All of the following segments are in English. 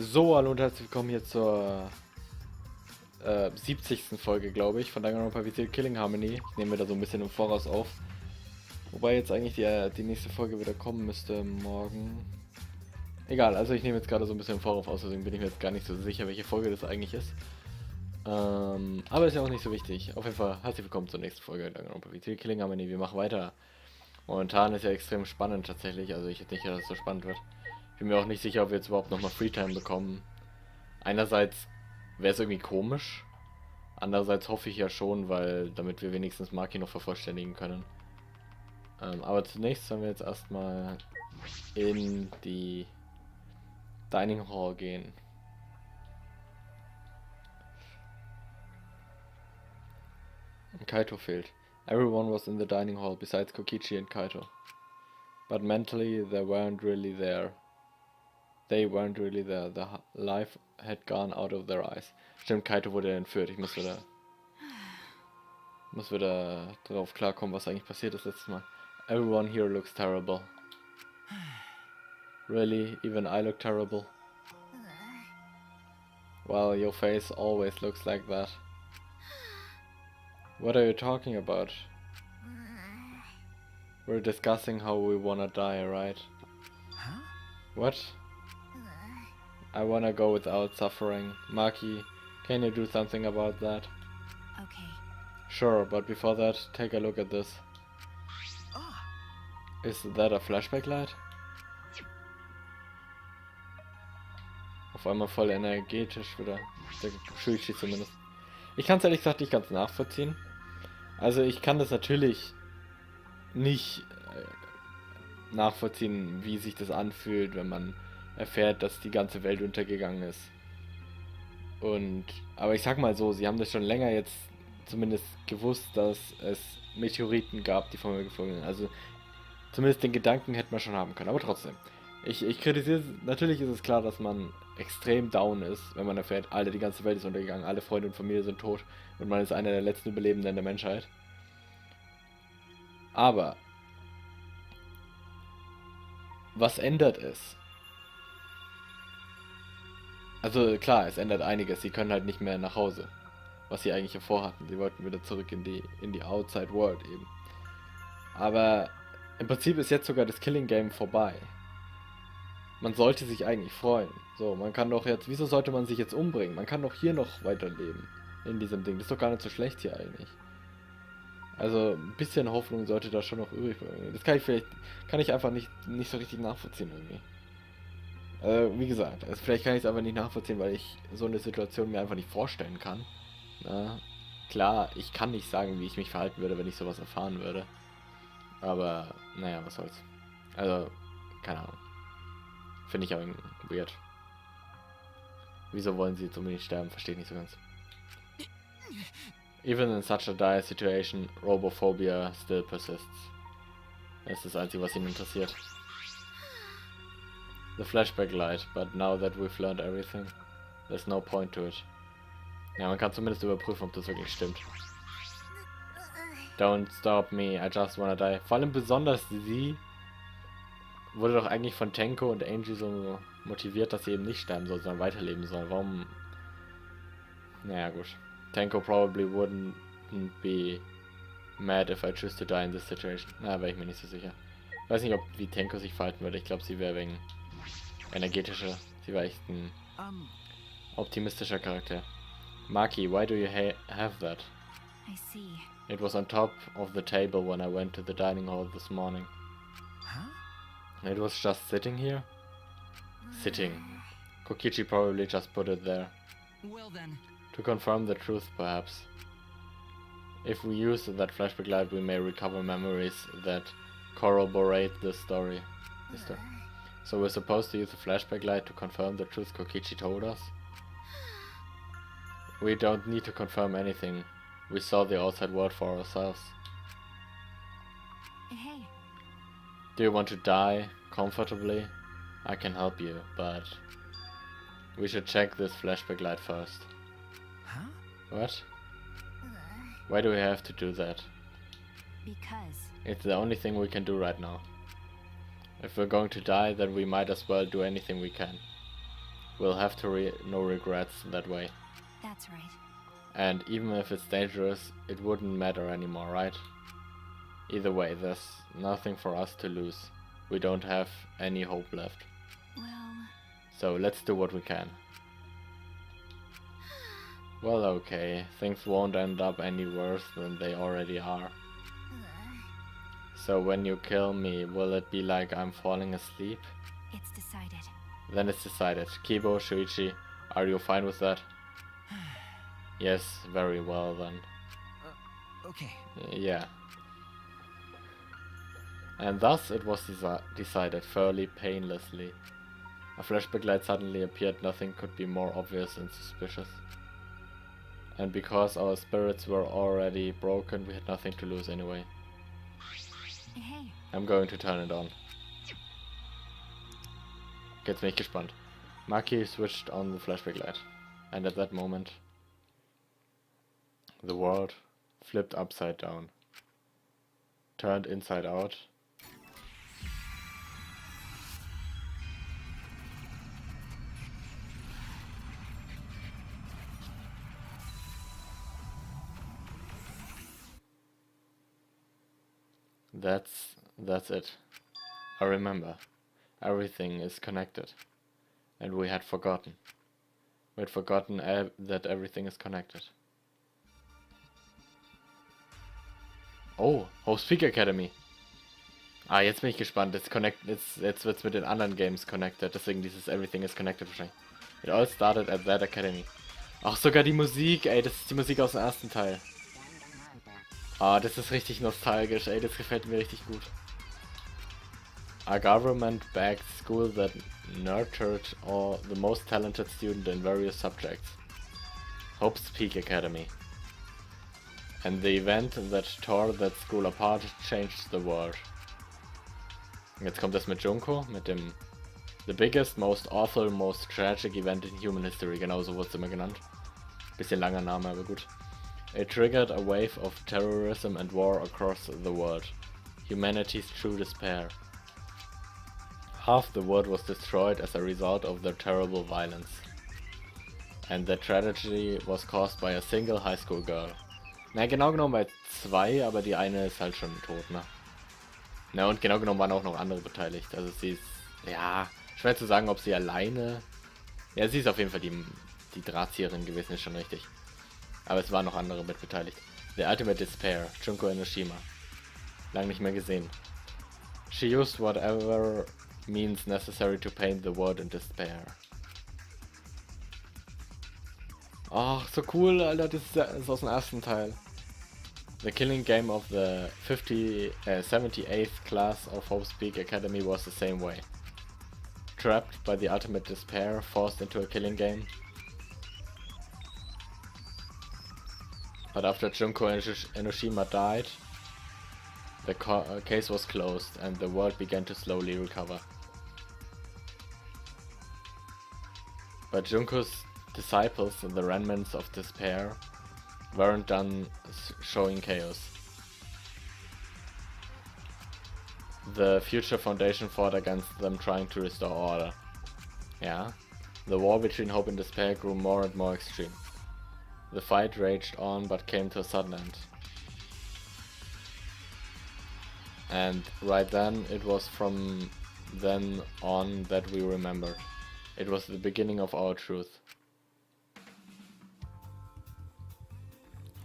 So, hallo und herzlich willkommen hier zur 70. Folge, glaube ich, von Danganronpa V3 Killing Harmony. Ich nehme mir da so ein bisschen im Voraus auf. Wobei jetzt eigentlich die nächste Folge wieder kommen müsste morgen. Egal, also ich nehme jetzt gerade so ein bisschen im Voraus aus, deswegen bin ich mir jetzt gar nicht so sicher, welche Folge das eigentlich ist. Aber ist ja auch nicht so wichtig. Auf jeden Fall herzlich willkommen zur nächsten Folge Danganronpa V3 Killing Harmony. Wir machen weiter. Momentan ist ja extrem spannend tatsächlich, also ich hätte nicht gedacht, dass es so spannend wird. Ich bin mir auch nicht sicher, ob wir jetzt überhaupt nochmal Freetime bekommen. Einerseits wäre es irgendwie komisch, andererseits hoffe ich ja schon, weil damit wir wenigstens Maki noch vervollständigen können. Aber zunächst sollen wir jetzt erstmal in die Dining Hall gehen. Kaito fehlt. Everyone was in the dining hall besides Kokichi and Kaito. But mentally they weren't really there. The life had gone out of their eyes. Stimmt, Kaito wurde entführt. Ich muss wieder drauf klarkommen, was eigentlich passiert ist letztes Mal. Everyone here looks terrible. Really? Even I look terrible? Well, your face always looks like that. What are you talking about? We're discussing how we wanna die, right? Huh? What? I wanna go without suffering. Maki, can you do something about that? Okay. Sure, but before that, take a look at this. Oh, Is that a flashback light? Auf einmal voll energetisch wieder. Der Shuichi zumindest. Ich kann es ehrlich gesagt nicht ganz nachvollziehen. Also ich kann das natürlich nicht nachvollziehen, wie sich das anfühlt, wenn man erfährt, dass die ganze Welt untergegangen ist. Aber ich sag mal so, sie haben das schon länger jetzt zumindest gewusst, dass es Meteoriten gab, die vom Himmel geflogen sind. Also zumindest den Gedanken hätte man schon haben können, aber trotzdem. Ich kritisiere, natürlich ist es klar, dass man extrem down ist, wenn man erfährt, Alter, die ganze Welt ist untergegangen, alle Freunde und Familie sind tot und man ist einer der letzten Überlebenden der Menschheit. Aber was ändert es? Also klar, es ändert einiges. Sie können halt nicht mehr nach Hause, was sie eigentlich vorhatten. Sie wollten wieder zurück in die Outside World eben. Aber im Prinzip ist jetzt sogar das Killing Game vorbei. Man sollte sich eigentlich freuen. So, man kann doch jetzt, wieso sollte man sich jetzt umbringen? Man kann doch hier noch weiterleben in diesem Ding. Das ist doch gar nicht so schlecht hier eigentlich. Also ein bisschen Hoffnung sollte da schon noch übrig bleiben. Das kann ich einfach nicht so richtig nachvollziehen irgendwie. Wie gesagt, vielleicht kann ich es aber nicht nachvollziehen, weil ich so eine Situation mir einfach nicht vorstellen kann. Na, klar, ich kann nicht sagen, wie ich mich verhalten würde, wenn ich sowas erfahren würde. Aber, naja, was soll's. Also, keine Ahnung. Finde ich auch weird. Wieso wollen sie jetzt unbedingt sterben? Verstehe ich nicht so ganz. Even in such a dire situation, robophobia still persists. Das ist das Einzige, was ihn interessiert. The flashback light, but now that we've learned everything, there's no point to it. Ja, man kann zumindest überprüfen, ob das wirklich stimmt. Don't stop me, I just wanna die. Vor allem besonders sie wurde doch eigentlich von Tenko und Angie so motiviert, dass sie eben nicht sterben soll, sondern weiterleben soll. Warum? Naja, gut. Tenko probably wouldn't be mad if I choose to die in this situation. Na, wäre ich mir nicht so sicher. Ich weiß nicht, wie Tenko sich verhalten würde. Ich glaube, sie wäre wegen energetischer. Sie war echt ein optimistischer Charakter. Maki, why do you have that? I see. It was on top of the table when I went to the dining hall this morning. Huh? It was just sitting here? Sitting. Kokichi probably just put it there. Well then. To confirm the truth, perhaps. If we use that flashback light, we may recover memories that corroborate this story. So we're supposed to use the flashback light to confirm the truth Kokichi told us? We don't need to confirm anything. We saw the outside world for ourselves. Hey. Do you want to die comfortably? I can help you, but we should check this flashback light first. Huh? What? Why do we have to do that? Because. It's the only thing we can do right now. If we're going to die, then we might as well do anything we can. We'll have to no regrets that way. That's right. And even if it's dangerous, it wouldn't matter anymore, right? Either way, there's nothing for us to lose. We don't have any hope left. Well... So let's do what we can. Well, okay, things won't end up any worse than they already are. So when you kill me, will it be like I'm falling asleep? It's decided. Then it's decided. Kibo, Shuichi, are you fine with that? Yes, very well then. Okay. Yeah. And thus it was decided, fairly painlessly. A flashback light suddenly appeared. Nothing could be more obvious and suspicious. And because our spirits were already broken, we had nothing to lose anyway. Hey. I'm going to turn it on. Jetzt bin ich gespannt. Maki switched on the flashback light. And at that moment, the world flipped upside down. Turned inside out. That's it. I remember. Everything is connected. And we had forgotten. We had forgotten that everything is connected. Oh, Haupttitel Academy. Ah, jetzt bin ich gespannt. Jetzt wird's mit den anderen Games connected. Deswegen dieses Everything is connected wahrscheinlich. It all started at that academy. Ach, sogar die Musik, ey. Das ist die Musik aus dem ersten Teil. Ah, das ist richtig nostalgisch, ey. Das gefällt mir richtig gut. A government-backed school that nurtured all the most talented students in various subjects. Hope's Peak Academy. And the event that tore that school apart changed the world. Jetzt kommt das mit Junko, mit dem The biggest, most awful, most tragic event in human history. Genau so wurde es immer genannt. Bisschen langer Name, aber gut. It triggered a wave of terrorism and war across the world. Humanity's true despair. Half the world was destroyed as a result of their terrible violence. And the tragedy was caused by a single high school girl. Na, genau genommen bei zwei, aber die eine ist halt schon tot, ne? Na, und genau genommen waren auch noch andere beteiligt. Also sie ist, ja, schwer zu sagen, ob sie alleine... Ja, sie ist auf jeden Fall die Drahtzieherin gewesen, ist schon richtig. Aber es waren noch andere mit beteiligt. The Ultimate Despair, Junko Enoshima. Lang nicht mehr gesehen. She used whatever means necessary to paint the world in despair. Ach, so cool, Alter, das ist aus dem ersten Teil. The killing game of the 78th class of Hope's Peak Academy was the same way. Trapped by the ultimate despair, forced into a killing game. But after Junko Enoshima died, the case was closed and the world began to slowly recover. But Junko's disciples, the remnants of despair, weren't done showing chaos. The Future Foundation fought against them, trying to restore order. Yeah, the war between hope and despair grew more and more extreme. The fight raged on but came to a sudden end. And right then, it was from then on that we remembered. It was the beginning of our truth.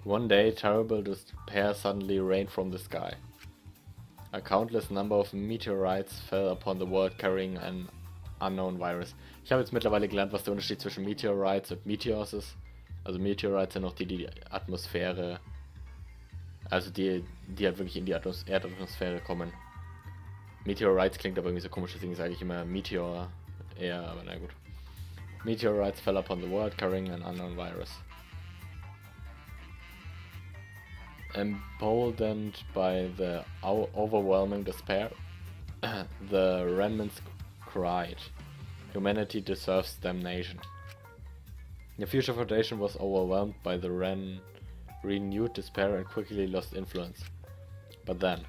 One day, terrible despair suddenly rained from the sky. A countless number of meteorites fell upon the world carrying an unknown virus. Ich habe jetzt mittlerweile gelernt, was der Unterschied zwischen Meteorites und Meteors ist. Also Meteorites sind noch die Atmosphäre, also die halt wirklich in die Erdatmosphäre kommen. Meteorites klingt aber irgendwie so komisch, deswegen sage ich immer Meteor eher, aber na gut. Meteorites fell upon the world carrying an unknown virus. Emboldened by the overwhelming despair, the remnants cried, "Humanity deserves damnation." The Future Foundation was overwhelmed by the renewed despair and quickly lost influence. But then...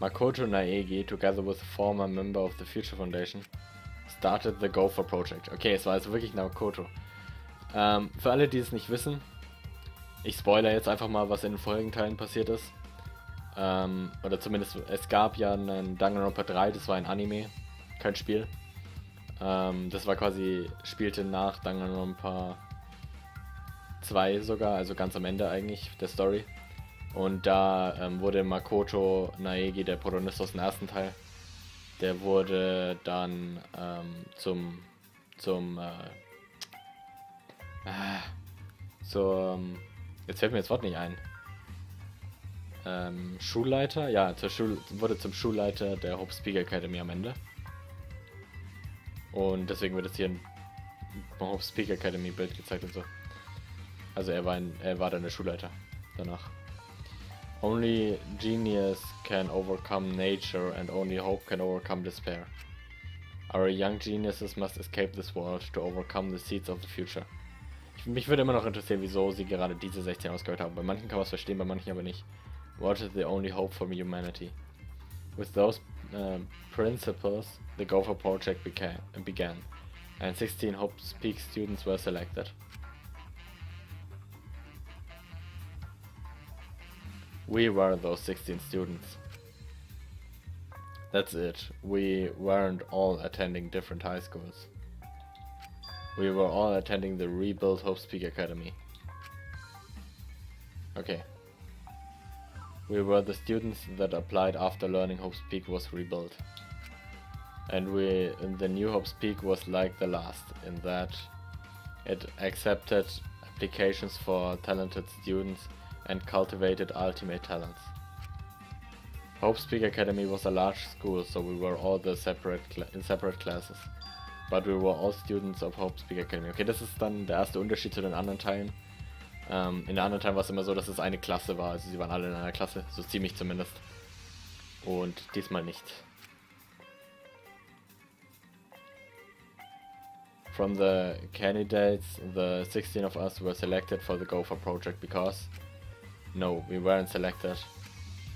Makoto Naegi, together with a former member of the Future Foundation, started the Gopher Project. Okay, es war also wirklich Makoto. Für alle, die es nicht wissen, ich spoilere jetzt einfach mal, was in den vorigen Teilen passiert ist. Oder zumindest, es gab ja einen Danganronpa 3, das war ein Anime, kein Spiel. Das war quasi, spielte nach Danganronpa 2 sogar, also ganz am Ende eigentlich der Story. Und da wurde Makoto Naegi, der Protagonist aus dem ersten Teil, der wurde dann jetzt fällt mir das Wort nicht ein. Schulleiter? Ja, wurde zum Schulleiter der Speak Academy am Ende. Und deswegen wird jetzt hier ein Speak Academy Bild gezeigt und so. Also er war dann der Schulleiter danach. Only genius can overcome nature and only hope can overcome despair. Our young geniuses must escape this world to overcome the seeds of the future. Mich würde immer noch interessieren, wieso sie gerade diese 16 ausgewählt haben. Bei manchen kann man es verstehen, bei manchen aber nicht. What is the only hope for humanity? With those principles, the Gopher Project began, and 16 Hope Speak students were selected. We were those 16 students. That's it. We weren't all attending different high schools. We were all attending the rebuilt Hope Speak Academy. Okay. We were the students that applied after learning Hope Speak was rebuilt. And the new Hope Speak was like the last, in that it accepted applications for talented students and cultivated ultimate talents. Hope Speak Academy was a large school, so we were all in separate classes. But we were all students of Hope Speak Academy. Okay, das ist dann der erste Unterschied zu den anderen Teilen. In den anderen Teilen war es immer so, dass es eine Klasse war. Also sie waren alle in einer Klasse, so ziemlich zumindest. Und diesmal nicht. From the candidates, the 16 of us were selected for the Gopher Project because... No, we weren't selected.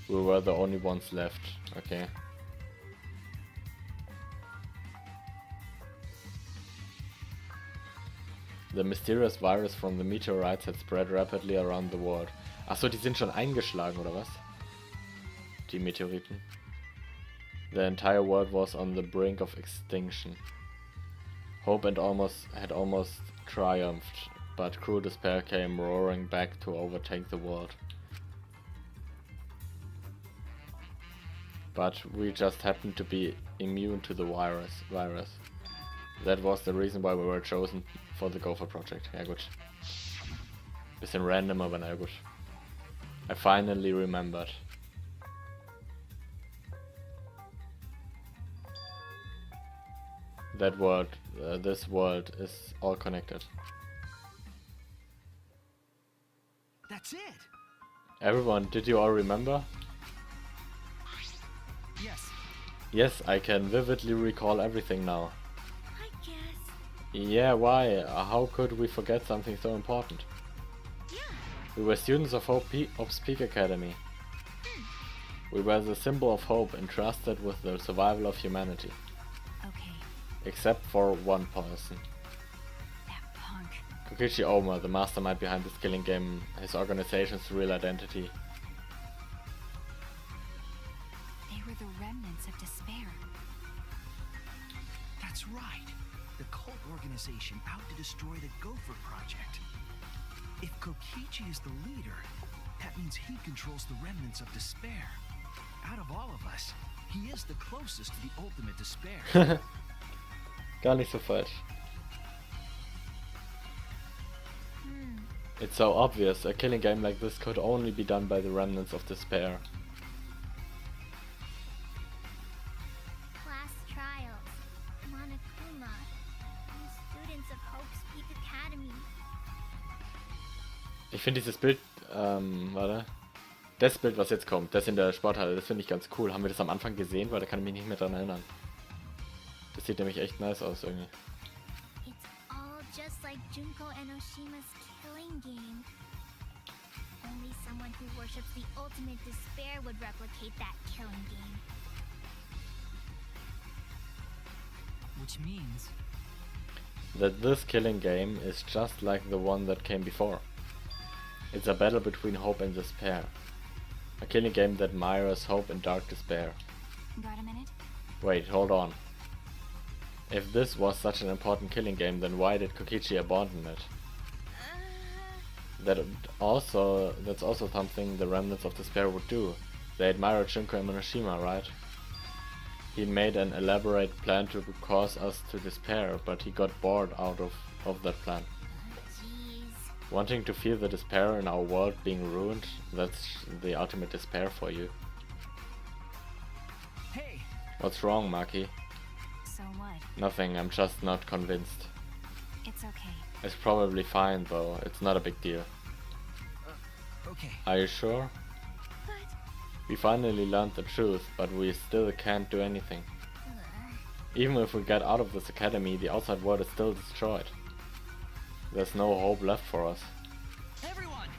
We were the only ones left. Okay. The mysterious virus from the meteorites had spread rapidly around the world. Achso, die sind schon eingeschlagen, oder was? Die Meteoriten. The entire world was on the brink of extinction. Hope had almost triumphed, but cruel despair came roaring back to overtake the world. But we just happened to be immune to the virus. That was the reason why we were chosen for the Gopher Project. Ja gut. Bisschen random, aber na gut. I finally remembered. That world, this world is all connected. That's it. Everyone, did you all remember? Yes. Yes, I can vividly recall everything now. I guess. Yeah, why? How could we forget something so important? Yeah. We were students of Hope Speak Academy. We were the symbol of hope entrusted with the survival of humanity. Okay. Except for one person. That punk. Kokichi Oma, the mastermind behind this killing game, his organization's real identity. They were the remnants of despair. That's right. The cult organization out to destroy the Gopher Project. If Kokichi is the leader, that means he controls the remnants of despair. Out of all of us, he is the closest to the ultimate despair. Gar nicht so falsch. It's so obvious, a killing game like this could only be done by the remnants of despair. Class trials. Monokuma. And students of Hope Speak Academy. Ich finde dieses Bild, warte. Das Bild, was jetzt kommt, das in der Sporthalle, das finde ich ganz cool. Haben wir das am Anfang gesehen? Weil da kann ich mich nicht mehr dran erinnern. Das sieht nämlich echt nice aus irgendwie. It's all just like Junko Enoshima's killing game. Only someone who worships the ultimate despair would replicate that killing game. Which means that this killing game is just like the one that came before. It's a battle between hope and despair. A killing game that mirrors hope and dark despair. Got a minute? Wait, hold on. If this was such an important killing game, then why did Kokichi abandon it? That's also something the remnants of despair would do. They admired Shunko and Monoshima, right? He made an elaborate plan to cause us to despair, but he got bored out of that plan. Jeez. Wanting to feel the despair in our world being ruined, that's the ultimate despair for you. hey, What's wrong, Maki? So what? Nothing, I'm just not convinced. It's okay. It's probably fine though, it's not a big deal. okay. Are you sure? But We finally learned the truth, but we still can't do anything. Even if we get out of this academy, the outside world is still destroyed. There's no hope left for us. Everyone!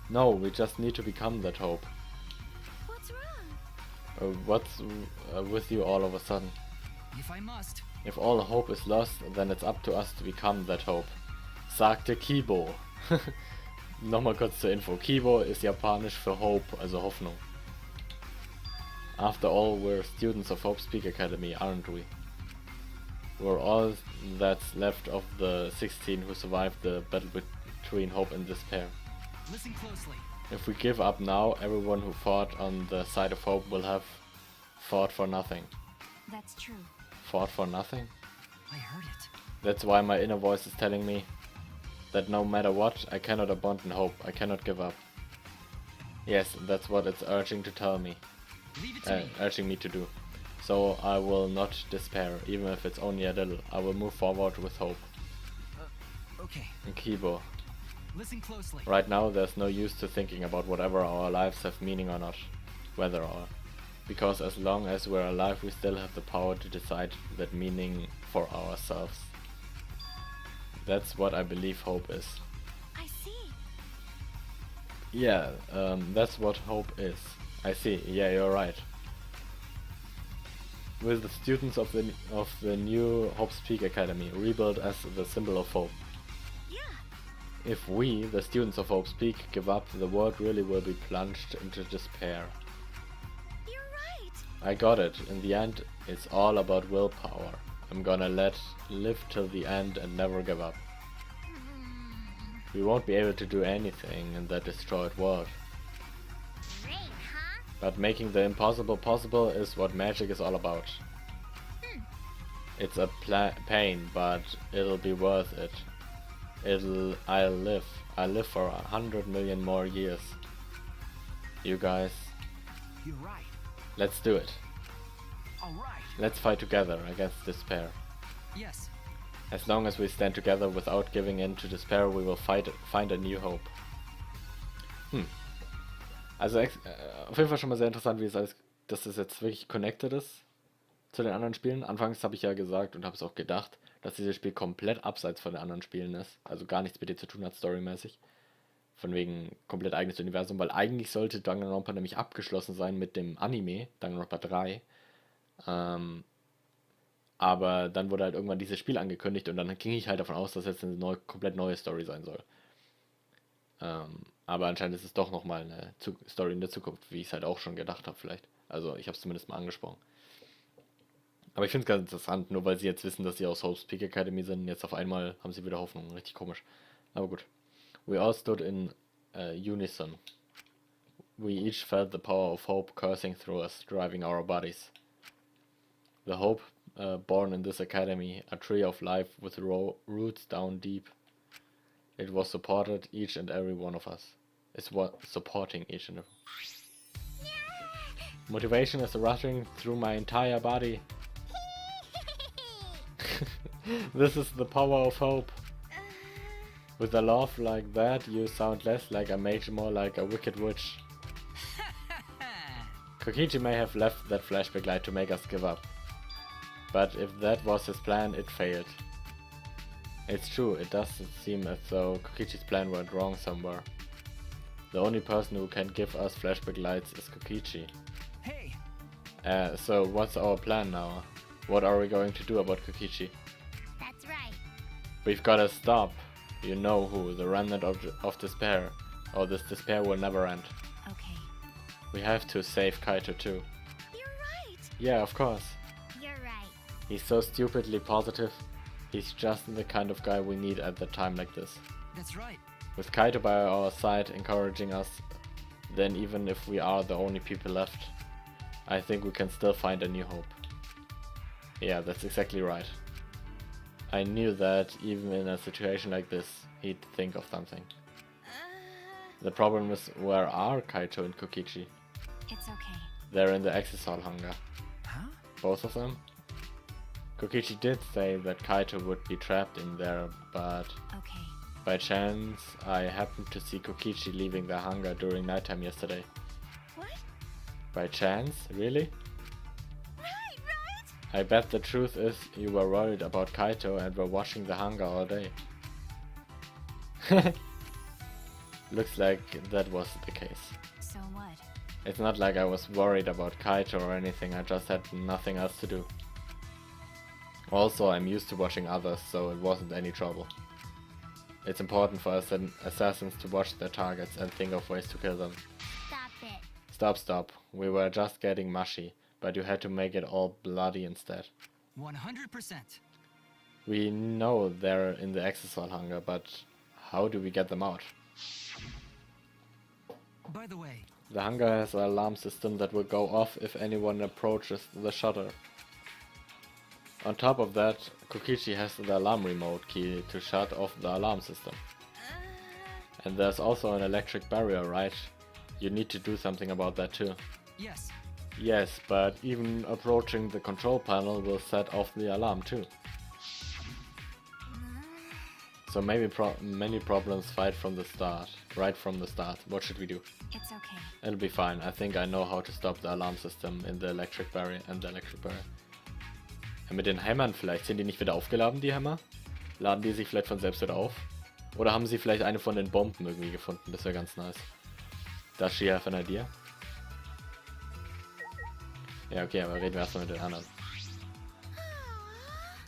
No, we just need to become that hope. what's wrong? What's with you all of a sudden? If I must. If all hope is lost, then it's up to us to become that hope. Sagte Kibo. Nochmal kurz zur Info. Kibo ist japanisch für Hope, also Hoffnung. After all, we're students of Hope Speak Academy, aren't we? We're all that's left of the 16 who survived the battle between hope and despair. Listen closely. If we give up now, everyone who fought on the side of hope will have fought for nothing. That's true. Fought for nothing? I heard it. That's why my inner voice is telling me that no matter what, I cannot abandon hope, I cannot give up. Yes, that's what it's urging to tell me. Leave it to me. Urging me to do. So I will not despair, even if it's only a little. I will move forward with hope. Okay. And Kibo, Listen closely. right now there's no use to thinking about whatever our lives have meaning or not. Whether or. Because as long as we're alive, we still have the power to decide that meaning for ourselves. That's what I believe hope is. I see. Yeah, that's what hope is. I see. Yeah, you're right. With the students of the new Hope Speak Academy, rebuilt as the symbol of hope. Yeah. If we, the students of Hope Speak, give up, the world really will be plunged into despair. You're right. I got it. In the end, it's all about willpower. I'm gonna live till the end and never give up. We won't be able to do anything in that destroyed world. Great, huh? But making the impossible possible is what magic is all about. It's a pain, but it'll be worth it. I'll live for 100 million more years. You guys, You're right. let's do it. All right. Let's fight together against despair. Yes. As long as we stand together without giving in to despair, we will find a new hope. Also auf jeden Fall schon mal sehr interessant, wie es alles, dass das jetzt wirklich connected ist zu den anderen Spielen. Anfangs habe ich ja gesagt und habe es auch gedacht, dass dieses Spiel komplett abseits von den anderen Spielen ist. Also gar nichts mit dir zu tun hat, storymäßig. Von wegen komplett eigenes Universum, weil eigentlich sollte Danganronpa nämlich abgeschlossen sein mit dem Anime, Danganronpa 3. Aber dann wurde halt irgendwann dieses Spiel angekündigt und dann ging ich halt davon aus, dass jetzt eine komplett neue Story sein soll. Aber anscheinend ist es doch nochmal eine Story in der Zukunft, wie ich es halt auch schon gedacht habe vielleicht. Also ich habe es zumindest mal angesprochen. Aber ich finde es ganz interessant, nur weil sie jetzt wissen, dass sie aus Hope Speak Academy sind, jetzt auf einmal haben sie wieder Hoffnung. Richtig komisch. Aber gut. We all stood in unison. We each felt the power of hope coursing through us, driving our bodies. The hope born in this academy, a tree of life with roots down deep. It was supported each and every one of us. It's what supporting each and every. Motivation is rushing through my entire body. This is the power of hope. With a laugh like that, you sound less like a mage, more like a wicked witch. Kokichi may have left that flashback light to make us give up. But if that was his plan, it failed. It's true, it doesn't seem as though Kokichi's plan went wrong somewhere. The only person who can give us flashback lights is Kokichi. Hey, So what's our plan now? What are we going to do about Kokichi? That's right. We've gotta stop. You know who, the remnant of despair. Or this despair will never end. Okay. We have to save Kaito too. You're right. Yeah, of course. You're right. He's so stupidly positive. He's just the kind of guy we need at a time like this. that's right. With Kaito by our side encouraging us, then even if we are the only people left, I think we can still find a new hope. Yeah, that's exactly right. I knew that even in a situation like this, he'd think of something. The problem is, where are Kaito and Kokichi? It's okay. They're in the exit hall hangar. Huh? Both of them? Kokichi did say that Kaito would be trapped in there, but Okay. by chance I happened to see Kokichi leaving the hangar during nighttime yesterday. What? By chance? Really? Right, right? I bet the truth is you were worried about Kaito and were watching the hangar all day. Looks like that was the case. So what? It's not like I was worried about Kaito or anything, I just had nothing else to do. Also, I'm used to watching others, so it wasn't any trouble. It's important for us assassins to watch their targets and think of ways to kill them. Stop it. Stop. We were just getting mushy, but you had to make it all bloody instead. 100%. We know they're in the exisal hangar, but how do we get them out? By the way, The hangar has an alarm system that will go off if anyone approaches the shutter. On top of that, Kokichi has the alarm remote key to shut off the alarm system. And there's also an electric barrier, right? You need to do something about that too. yes. Yes, but even approaching the control panel will set off the alarm too. So maybe many problems right from the start. What should we do? It's okay. It'll be fine. I think I know how to stop the alarm system in the electric barrier and the electric barrier. Mit den Hämmern vielleicht. Sind die nicht wieder aufgeladen, die Hämmer? Laden die sich vielleicht von selbst wieder auf? Oder haben sie vielleicht eine von den Bomben irgendwie gefunden? Das wäre ganz nice. Does she have an idea? Ja, okay, aber reden wir erstmal mit den anderen.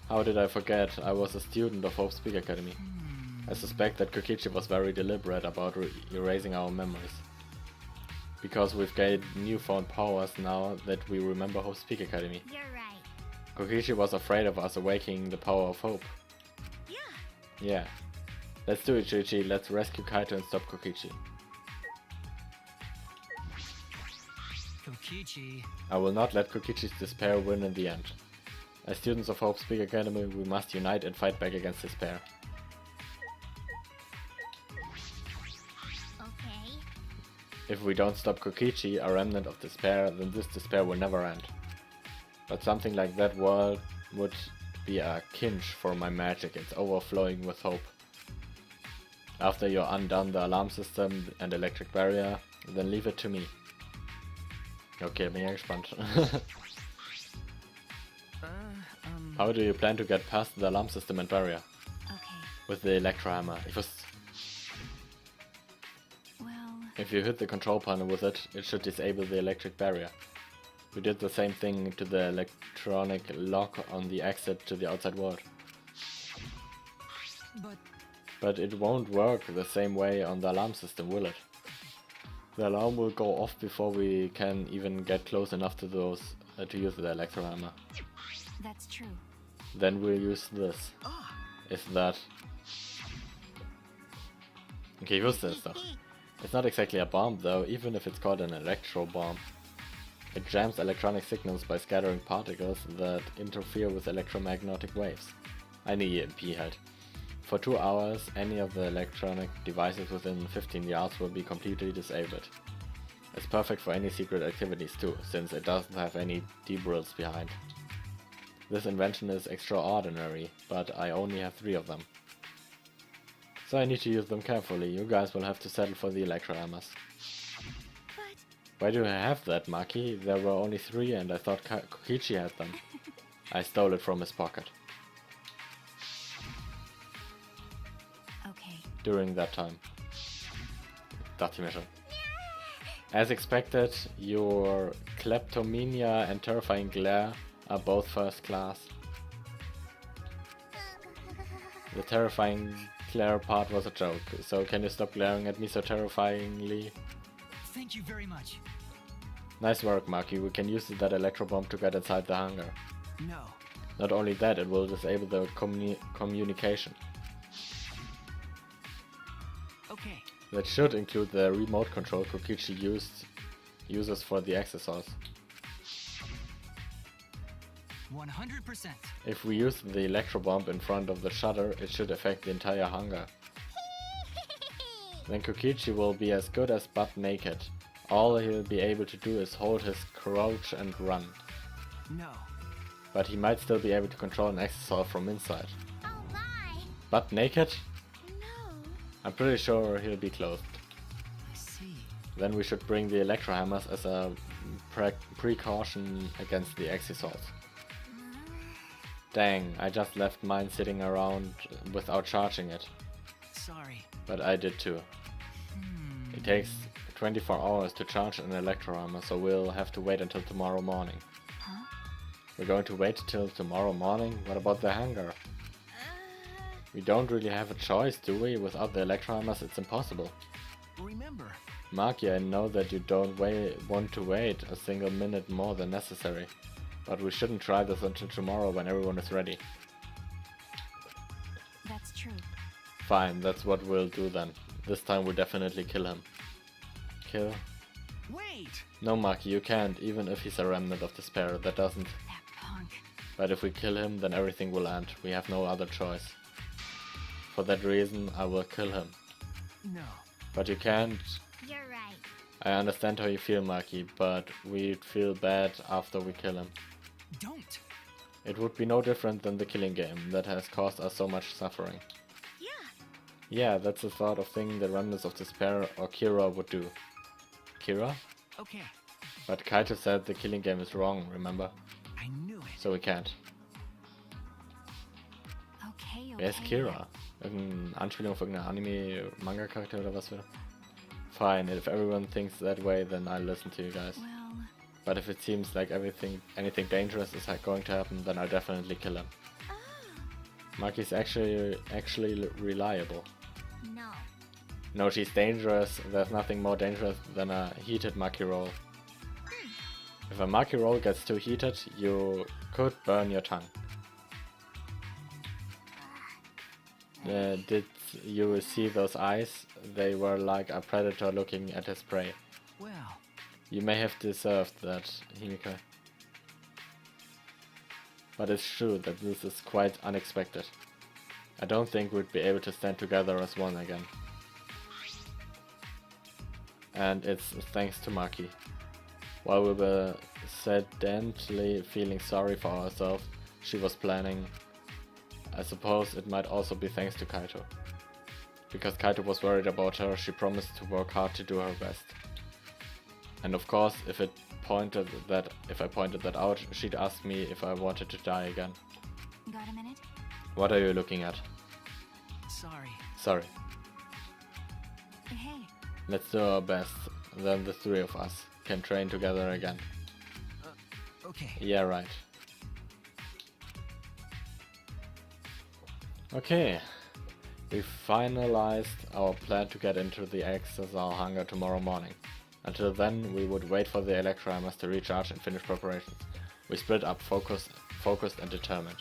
How did I forget? I was a student of Hope's Peak Academy. I suspect that Kokichi was very deliberate about erasing our memories. Because we've gained newfound powers now that we remember Hope's Peak Academy. You're right. Kokichi was afraid of us awakening the power of hope. Yeah. Yeah. Let's do it, Shuichi. Let's rescue Kaito and stop Kokichi. Kokichi. I will not let Kokichi's despair win in the end. As students of Hope's Peak Academy, we must unite and fight back against despair. Okay. If we don't stop Kokichi, a remnant of despair, then this despair will never end. But something like that world would be a kinch for my magic. It's overflowing with hope. After you undone the alarm system and electric barrier, then leave it to me. Okay, bin ja gespannt. How do you plan to get past the alarm system and barrier? Okay. With the electro hammer. Well, If you hit the control panel with it, it should disable the electric barrier. We did the same thing to the electronic lock on the exit to the outside world. But it won't work the same way on the alarm system, will it? The alarm will go off before we can even get close enough to use the electro hammer. that's true. Then we'll use this. Is that... Okay, ich wusste es doch. It's not exactly a bomb though, even if it's called an electro bomb. It jams electronic signals by scattering particles that interfere with electromagnetic waves. Eine EMP halt. For 2 hours, any of the electronic devices within 15 yards will be completely disabled. It's perfect for any secret activities too, since it doesn't have any debrills behind. This invention is extraordinary, but I only have 3 of them. So I need to use them carefully. You guys will have to settle for the electro hammers. Why do I have that, Maki? There were only 3 and I thought Kokichi had them. I stole it from his pocket. Okay. During that time. Dachte ich mir schon. As expected, your kleptomania and terrifying glare are both first class. The terrifying glare part was a joke, so can you stop glaring at me so terrifyingly? Thank you very much. Nice work, Maki. We can use that electro bomb to get inside the hangar. No. Not only that, it will disable the communication. Okay. That should include the remote control Kokichi uses for the accessors. 100%. If we use the electro bomb in front of the shutter, it should affect the entire hangar. Then Kokichi will be as good as butt naked. All he'll be able to do is hold his crouch and run. No. But he might still be able to control an accessor from inside. Oh my! Butt naked? No. I'm pretty sure he'll be clothed. I see. Then we should bring the electro hammers as a precaution against the accessors. Dang, I just left mine sitting around without charging it. Sorry. But I did too. It takes 24 hours to charge an electro hammer, so we'll have to wait until tomorrow morning. Huh? We're going to wait till tomorrow morning? What about the hangar? We don't really have a choice, do we? Without the electro hammers, it's impossible. Remember. Maki, I know that you don't want to wait a single minute more than necessary. But we shouldn't try this until tomorrow when everyone is ready. That's true. Fine, that's what we'll do then. This time we'll definitely kill him. Kill? Wait! No, Maki, you can't, even if he's a remnant of despair, that doesn't. That punk. But if we kill him, then everything will end. We have no other choice. For that reason, I will kill him. No. But you can't. You're right. I understand how you feel, Maki, but we'd feel bad after we kill him. Don't! It would be no different than the killing game that has caused us so much suffering. Yeah. Yeah, that's the sort of thing the remnants of despair or Kira would do. Kira? Okay. But Kaito said the killing game is wrong, remember? I knew it. So we can't. Okay, okay. Wer ist Kira? Irgendeine Anspielung auf irgendeinen Anime-Manga-Charakter oder was wieder? Fine, if everyone thinks that way, then I'll listen to you guys. Well, But if it seems like anything dangerous is going to happen, then I'll definitely kill him. Maki's actually reliable. No. No, she's dangerous. There's nothing more dangerous than a heated Maki roll. If a Maki roll gets too heated, you could burn your tongue. Did you see those eyes? They were like a predator looking at his prey. Well, You may have deserved that, Himika. But it's true that this is quite unexpected. I don't think we'd be able to stand together as one again. And it's thanks to Maki. While we were sedently feeling sorry for ourselves, she was planning. I suppose it might also be thanks to Kaito. Because Kaito was worried about her, she promised to work hard to do her best. And of course, if I pointed that out, she'd ask me if I wanted to die again. got a minute? What are you looking at? sorry. Sorry. Hey, Let's do our best, then the three of us can train together again. Okay. Yeah, right. Okay. We finalized our plan to get into the XSR hangar tomorrow morning. Until then, we would wait for the electro hammers to recharge and finish preparations. We split up, focused and determined.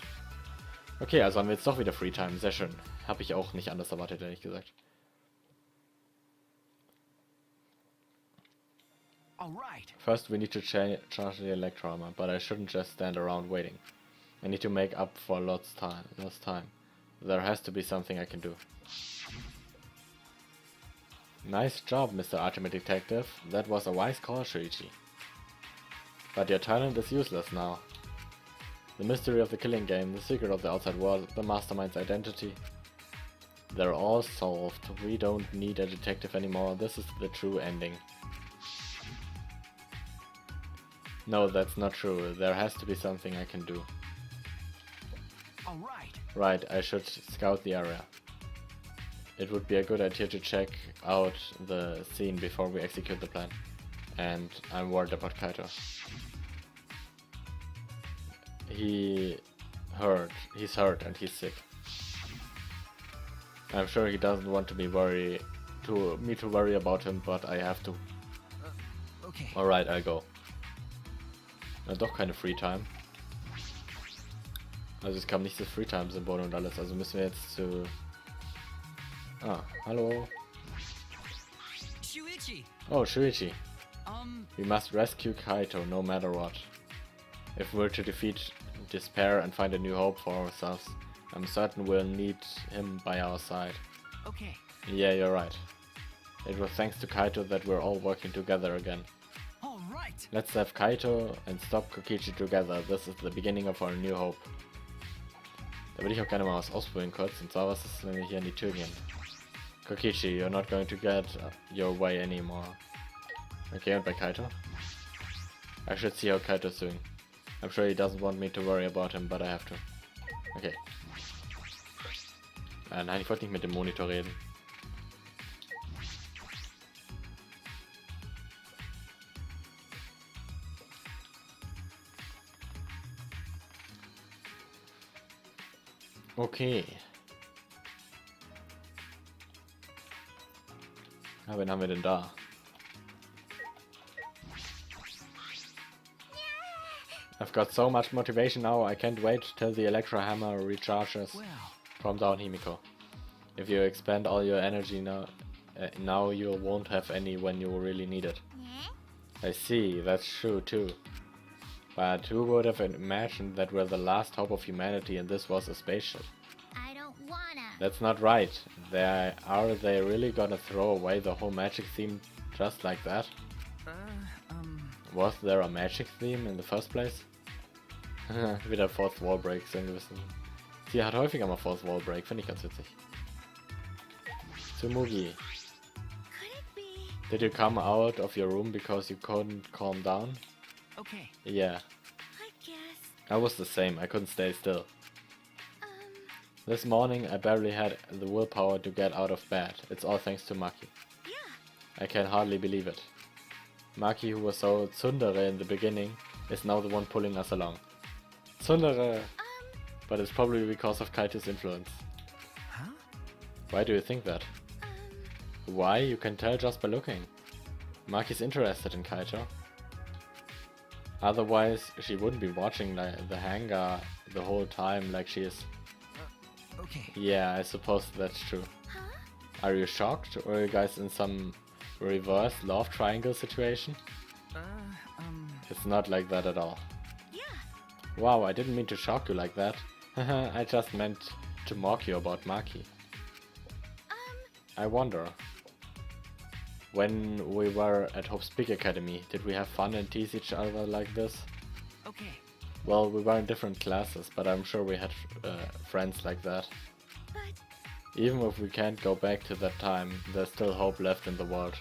Okay, also haben wir jetzt doch wieder Free Time. Sehr schön. Habe ich auch nicht anders erwartet, ehrlich gesagt. Alright. First, we need to charge the electro hammer, but I shouldn't just stand around waiting. I need to make up for lost time. There has to be something I can do. Nice job, Mr. Ultimate Detective. That was a wise call, Shuichi. But your talent is useless now. The mystery of the killing game, the secret of the outside world, the mastermind's identity. They're all solved. We don't need a detective anymore. This is the true ending. No, that's not true. There has to be something I can do. Alright. Right, I should scout the area. It would be a good idea to check out the scene before we execute the plan. and I'm worried about Kaito. He's hurt and he's sick. I'm sure he doesn't want me to worry about him, but I have to. Okay. Alright, I'll go. Na doch keine Free Time. Also es kam nicht das Free Time Symbol und alles, also müssen wir jetzt zu... Ah, hallo. Shuichi. Oh, Shuichi. We must rescue Kaito no matter what. If we're to defeat despair and find a new hope for ourselves, I'm certain we'll need him by our side. Okay. Yeah, you're right. It was thanks to Kaito that we're all working together again. All right. Let's have Kaito and stop Kokichi together. This is the beginning of our new hope. Da würde ich auch gerne mal was ausprobieren kurz. Und zwar, was ist, wenn wir hier an die Tür gehen? Kokichi, you're not going to get your way anymore. Okay, und bei Kaito? I should see how Kaito's doing. I'm sure he doesn't want me to worry about him, but I have to. Okay. Nein, ich wollte nicht mit dem Monitor reden. Okay. Ja, wen haben wir denn da? I've got so much motivation now, I can't wait till the Electro Hammer recharges. Well, Calm down, Himiko. If you expend all your energy now, now you won't have any when you really need it. I see, that's true too. But who would have imagined that we're the last hope of humanity and this was a spaceship? I don't wanna. That's not right. Are they really gonna throw away the whole magic theme just like that? Was there a magic theme in the first place? Wieder Fourth Wall Break, so ein gewissen. Sie hat häufiger mal Fourth Wall Break, finde ich ganz witzig. Tsumugi, Could it be? did you come out of your room because you couldn't calm down? okay. Yeah, I guess. I was the same, I couldn't stay still. Um, This morning I barely had the willpower to get out of bed. It's all thanks to Maki. yeah. I can hardly believe it. Maki, who was so tsundere in the beginning, is now the one pulling us along. Tsundere! But it's probably because of Kaito's influence. Huh? Why do you think that? Why? You can tell just by looking. Maki's interested in Kaito. Otherwise, she wouldn't be watching the hangar the whole time like she is. Okay. Yeah, I suppose that's true. Huh? Are you shocked? Or are you guys in some reverse love triangle situation? It's not like that at all. Yeah. Wow, I didn't mean to shock you like that. I just meant to mock you about Maki. I wonder. When we were at Hope's Peak Academy, did we have fun and tease each other like this? Okay. Well, we were in different classes, but I'm sure we had friends like that. But Even if we can't go back to that time, there's still hope left in the world.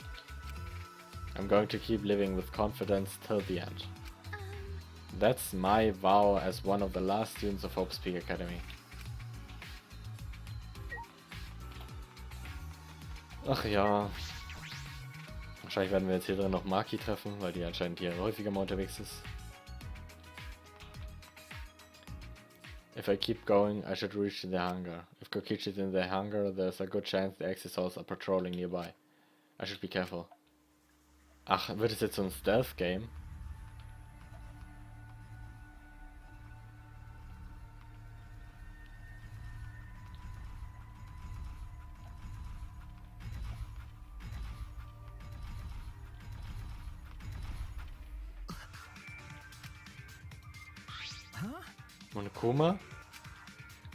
I'm going to keep living with confidence till the end. That's my vow as one of the last students of Hope's Peak Academy. Ach ja. Wahrscheinlich werden wir jetzt hier drin noch Maki treffen, weil die anscheinend hier häufiger mal unterwegs ist. If I keep going, I should reach the hangar. If Kokichi is in the hangar, there's a good chance the Exisals are patrolling nearby. I should be careful. Ach, wird es jetzt so ein Stealth-Game? Monokuma?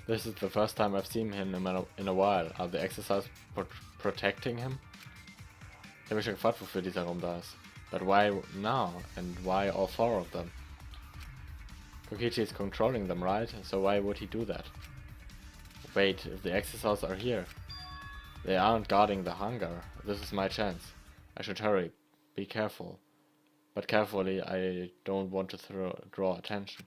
This is the first time I've seen him in a while. Are the Exisals protecting him? Ich habe mich schon gefragt, wofür dieser Raum da ist. But why now? And why all four of them? Kokichi is controlling them, right? So why would he do that? Wait, if the Exisals are here. They aren't guarding the hangar. This is my chance. I should hurry. Be careful. But carefully, I don't want to draw attention.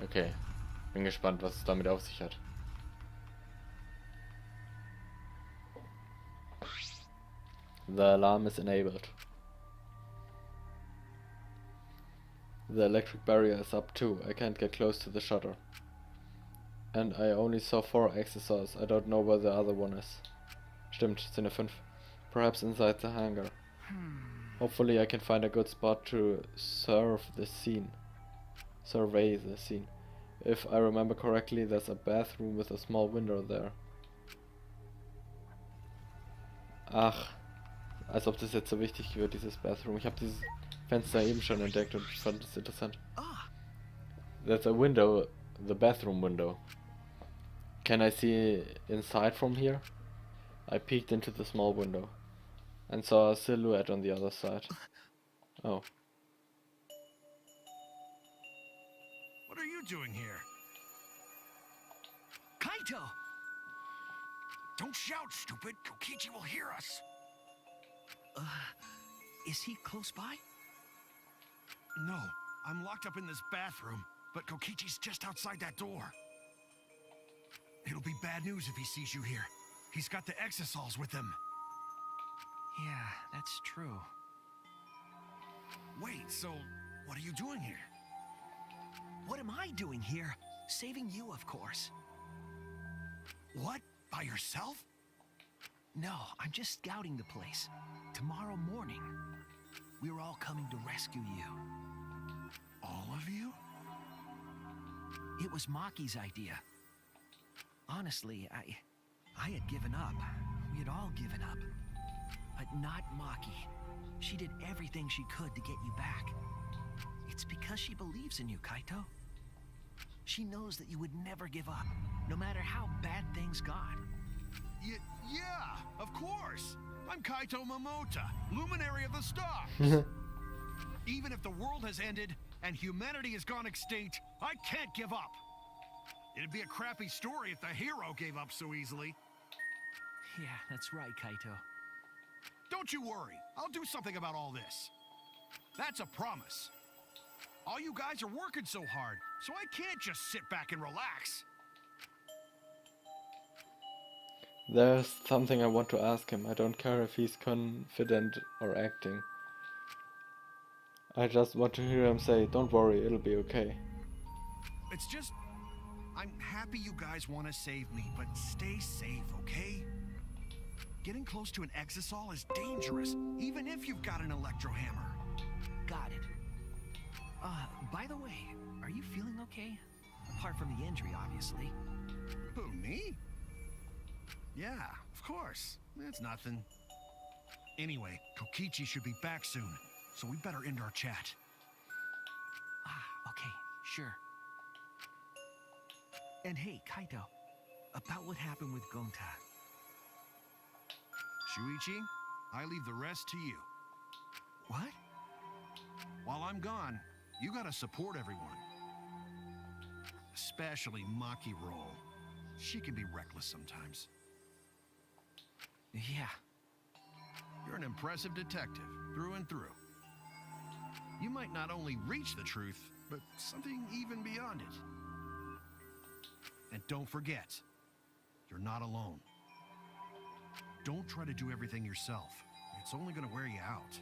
Okay, bin gespannt, was es damit auf sich hat. The alarm is enabled. The electric barrier is up too. I can't get close to the shutter. And I only saw 4 accessors. I don't know where the other one is. Stimmt, sind ja 5. Perhaps inside the hangar. Hopefully I can find a good spot to survey the scene. If I remember correctly, there's a bathroom with a small window there. Ach, als ob das jetzt so wichtig wird, dieses Bathroom. Ich habe dieses Fenster eben schon entdeckt und fand es interessant. There's a window, the bathroom window. Can I see inside from here? I peeked into the small window and saw a silhouette on the other side. Oh. What are you doing here? Kaito! Don't shout, stupid! Kokichi will hear us! Is he close by? No, I'm locked up in this bathroom, but Kokichi's just outside that door. It'll be bad news if he sees you here. He's got the exosols with him. Yeah, that's true. Wait, so what are you doing here? What am I doing here? Saving you, of course. What? By yourself? No, I'm just scouting the place. Tomorrow morning, we're all coming to rescue you. All of you? It was Maki's idea. Honestly, I had given up. We had all given up. But not Maki. She did everything she could to get you back. It's because she believes in you, Kaito. She knows that you would never give up, no matter how bad things got. Yeah, of course. I'm Kaito Momota, luminary of the stars. Even if the world has ended and humanity has gone extinct, I can't give up. It'd be a crappy story if the hero gave up so easily. Yeah, that's right, Kaito. Don't you worry. I'll do something about all this. That's a promise. All you guys are working so hard, so I can't just sit back and relax. There's something I want to ask him. I don't care if he's confident or acting. I just want to hear him say, "Don't worry, it'll be okay." It's just, I'm happy you guys want to save me, but stay safe, okay? Getting close to an exosol is dangerous, even if you've got an electro hammer. Got it. By the way, are you feeling okay? Apart from the injury, obviously. Who, me? Yeah, of course. It's nothing. Anyway, Kokichi should be back soon, so we better end our chat. Okay, sure. And hey, Kaito, about what happened with Gonta. Shuichi, I leave the rest to you. What? While I'm gone, you gotta support everyone. Especially Maki Roll. She can be reckless sometimes. Yeah. You're an impressive detective, through and through. You might not only reach the truth, but something even beyond it. And don't forget, you're not alone. Don't try to do everything yourself. It's only gonna wear you out.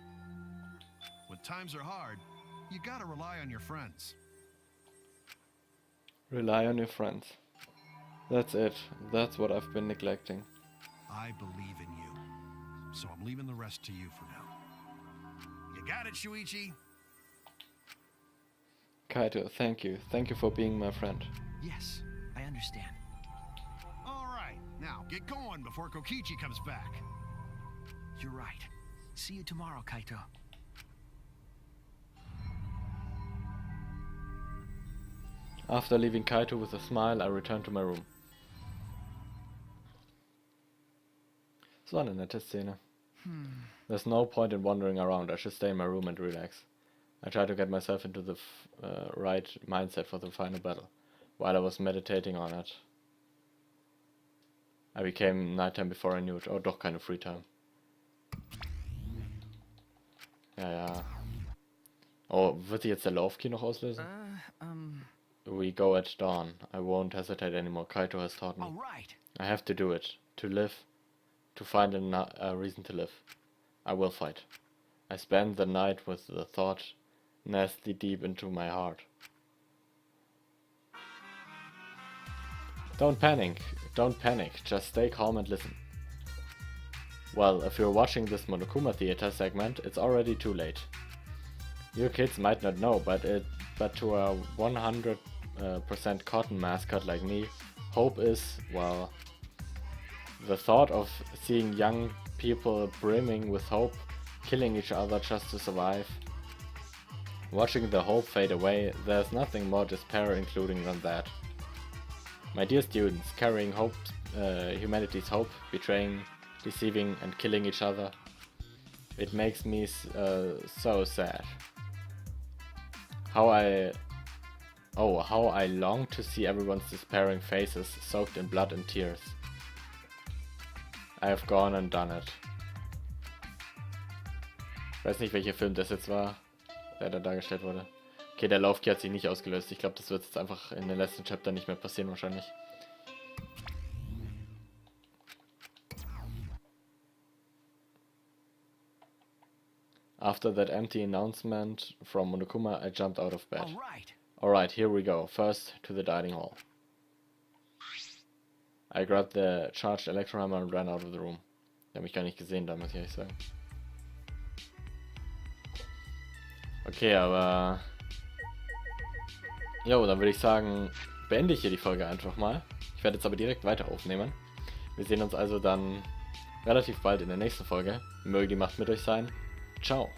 When times are hard, you gotta rely on your friends. Rely on your friends. That's it. That's what I've been neglecting. I believe in you, so I'm leaving the rest to you for now. You got it, Shuichi? Kaito, thank you. Thank you for being my friend. Yes, I understand. All right, now get going before Kokichi comes back. You're right. See you tomorrow, Kaito. After leaving Kaito with a smile, I returned to my room. Es war eine nette Szene. There's no point in wandering around. I should stay in my room and relax. I tried to get myself into the right mindset for the final battle. While I was meditating on it, I became nighttime before I knew it. Oh, doch keine free time. Ja. Oh, wird sich jetzt der Laufkey noch auslösen? We go at dawn. I won't hesitate anymore. Kaito has taught me. All right. I have to do it. To live. To find a reason to live. I will fight. I spent the night with the thought nasty deep into my heart. Don't panic, just stay calm and listen. Well, if you're watching this Monokuma Theater segment, it's already too late. You kids might not know, but to a 100% cotton mascot like me, hope is, well, the thought of seeing young people brimming with hope, killing each other just to survive. Watching the hope fade away, there's nothing more despair-including than that. My dear students, carrying hope, humanity's hope, betraying, deceiving and killing each other. It makes me so sad. How I long to see everyone's despairing faces soaked in blood and tears. I have gone and done it. Ich weiß nicht, welcher Film das jetzt war, der da dargestellt wurde. Okay, der Laufkey hat sich nicht ausgelöst. Ich glaube, das wird jetzt einfach in den letzten Chapter nicht mehr passieren wahrscheinlich. After that empty announcement from Monokuma, I jumped out of bed. Alright, here we go. First, to the dining hall. I grabbed the charged electrohammer and ran out of the room. Die haben mich gar nicht gesehen, da muss ich ehrlich sagen. Okay, aber... Jo, dann würde ich sagen, beende ich hier die Folge einfach mal. Ich werde jetzt aber direkt weiter aufnehmen. Wir sehen uns also dann relativ bald in der nächsten Folge. Möge die Macht mit euch sein. Ciao.